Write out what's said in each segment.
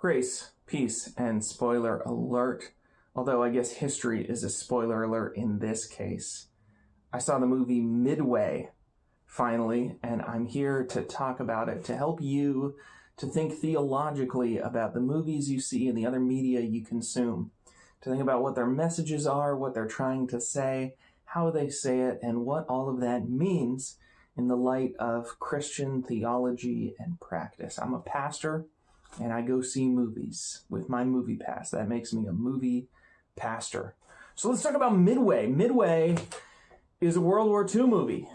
Grace, peace, and spoiler alert. Although I guess history is a spoiler alert in this case. I saw the movie Midway, finally, and I'm here to talk about it, to help you to think theologically about the movies you see and the other media you consume. To think about what their messages are, what they're trying to say, how they say it, and what all of that means in the light of Christian theology and practice. I'm a pastor, and I go see movies with my movie pass. That makes me a movie pastor. So let's talk about Midway. Midway is a World War II movie.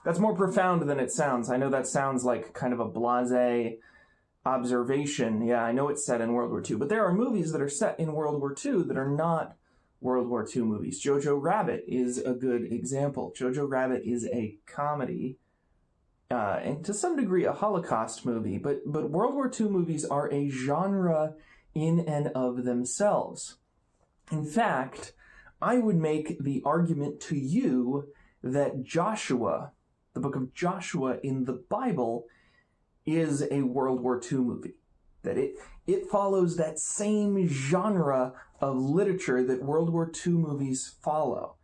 That's more profound than it sounds. I know that sounds like kind of a blasé observation. Yeah, I know it's set in World War II, but there are movies that are set in World War II that are not World War II movies. Jojo Rabbit is a good example. Jojo Rabbit is a comedy, and to some degree a Holocaust movie, but World War II movies are a genre in and of themselves. In fact, I would make the argument to you that Joshua, the book of Joshua in the Bible, is a World War II movie. That it follows that same genre of literature that World War II movies follow.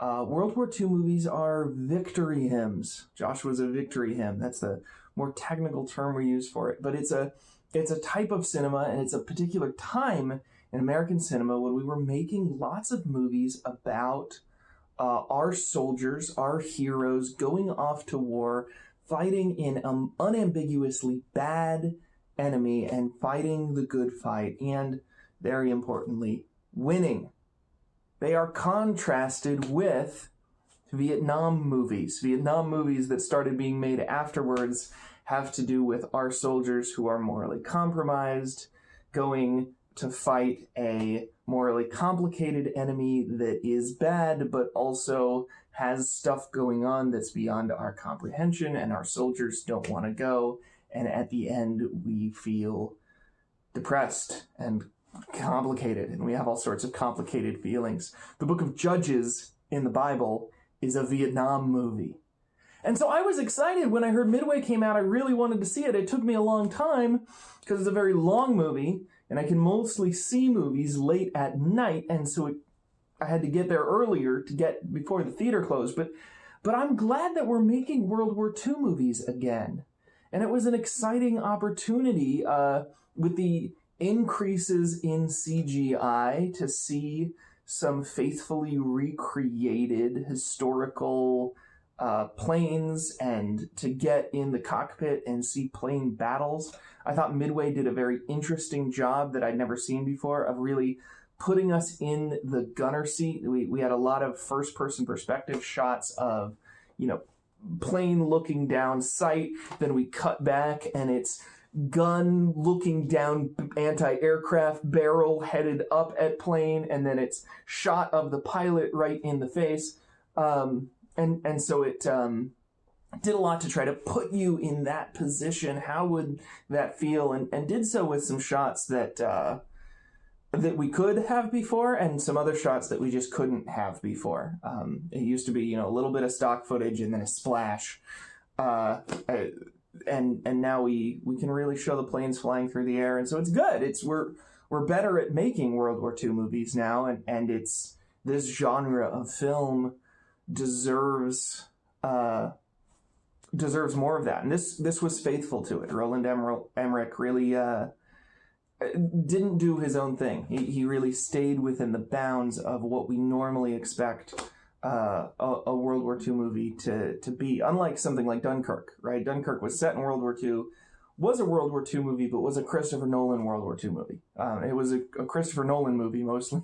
World War II movies are victory hymns. Joshua's a victory hymn. That's the more technical term we use for it. But it's a type of cinema, and it's a particular time in American cinema when we were making lots of movies about our soldiers, our heroes, going off to war, fighting in an unambiguously bad enemy and fighting the good fight, and very importantly, winning. They are contrasted with Vietnam movies. Vietnam movies that started being made afterwards have to do with our soldiers who are morally compromised, going to fight a morally complicated enemy that is bad, but also has stuff going on that's beyond our comprehension, and our soldiers don't want to go. And at the end, we feel depressed and complicated, and we have all sorts of complicated feelings. The book of Judges in the Bible is a Vietnam movie. And so I was excited when I heard Midway came out. I really wanted to see it. It took me a long time because it's a very long movie, and I can mostly see movies late at night, and so I had to get there earlier to get before the theater closed. But I'm glad that we're making World War II movies again. And it was an exciting opportunity with the increases in CGI to see some faithfully recreated historical planes, and to get in the cockpit and see plane battles. I thought Midway did a very interesting job that I'd never seen before of really putting us in the gunner seat. We had a lot of first-person perspective shots of, plane looking down sight, then we cut back and it's gun looking down anti-aircraft barrel headed up at plane, and then it's shot of the pilot right in the face. And so it did a lot to try to put you in that position. How would that feel? And did so with some shots that we could have before, and some other shots that we just couldn't have before. It used to be, a little bit of stock footage and then a splash. And now we can really show the planes flying through the air. And so it's good. We're better at making World War II movies now. And it's this genre of film deserves more of that. And this was faithful to it. Roland Emmerich really didn't do his own thing. He really stayed within the bounds of what we normally expect a World War II movie to be. Unlike something like Dunkirk, right? Dunkirk was set in World War II, was a World War II movie, but was a Christopher Nolan World War II movie. It was a Christopher Nolan movie mostly,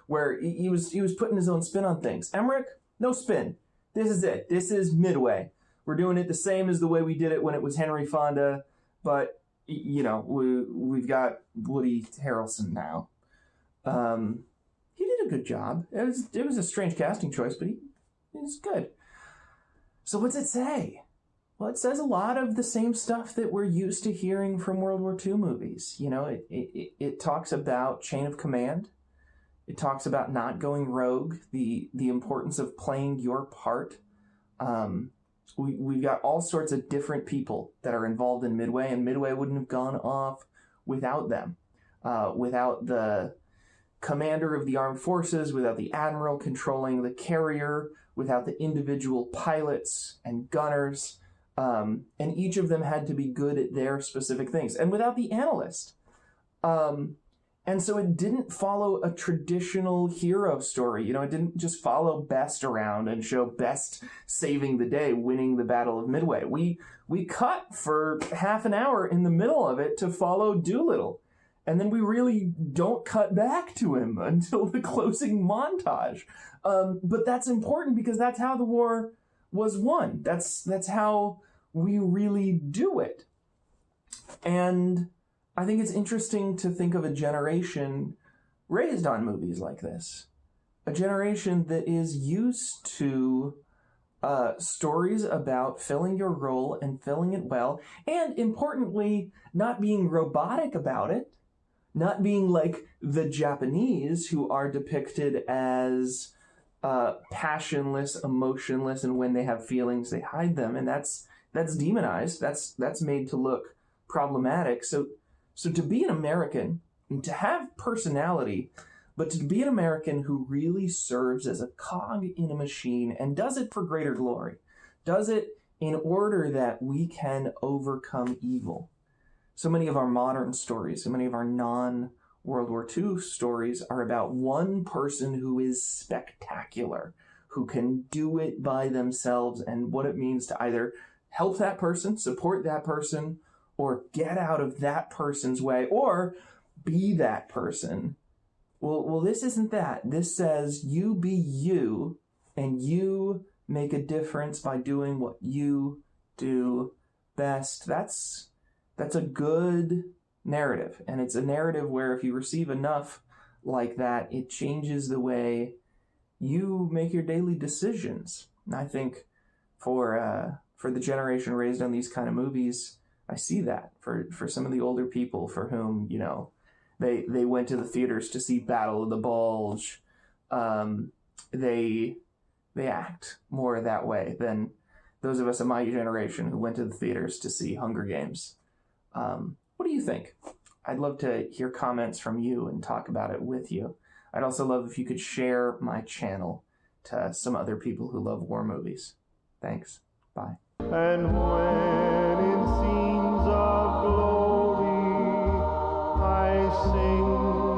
where he was putting his own spin on things. Emmerich, no spin. This is it. This is Midway. We're doing it the same as the way we did it when it was Henry Fonda, but we've got Woody Harrelson now. He did a good job. It was a strange casting choice, but he was good. So what's it say? Well, it says a lot of the same stuff that we're used to hearing from World War II movies. It talks about chain of command. It talks about not going rogue, the importance of playing your part. We've got all sorts of different people that are involved in Midway, and Midway wouldn't have gone off without them, without the commander of the armed forces, without the admiral controlling the carrier, without the individual pilots and gunners, and each of them had to be good at their specific things, and without the analyst. And so it didn't follow a traditional hero story. You know, it didn't just follow Best around and show Best saving the day, winning the Battle of Midway. We cut for half an hour in the middle of it to follow Doolittle. And then we really don't cut back to him until the closing montage. But that's important because that's how the war was won. That's how we really do it. And I think it's interesting to think of a generation raised on movies like this. A generation that is used to stories about filling your role and filling it well, and importantly, not being robotic about it, not being like the Japanese, who are depicted as passionless, emotionless, and when they have feelings, they hide them, and that's demonized. That's made to look problematic. So to be an American, and to have personality, but to be an American who really serves as a cog in a machine and does it for greater glory, does it in order that we can overcome evil. So many of our modern stories, so many of our non-World War II stories are about one person who is spectacular, who can do it by themselves, and what it means to either help that person, support that person, or get out of that person's way, or be that person. Well, this isn't that. This says you be you, and you make a difference by doing what you do best. That's a good narrative, and it's a narrative where if you receive enough like that, it changes the way you make your daily decisions. And I think for the generation raised on these kind of movies, I see that for some of the older people for whom, you know, they went to the theaters to see Battle of the Bulge. They act more that way than those of us of my generation who went to the theaters to see Hunger Games. What do you think? I'd love to hear comments from you and talk about it with you. I'd also love if you could share my channel to some other people who love war movies. Thanks. Bye. And when in scenes of glory I sing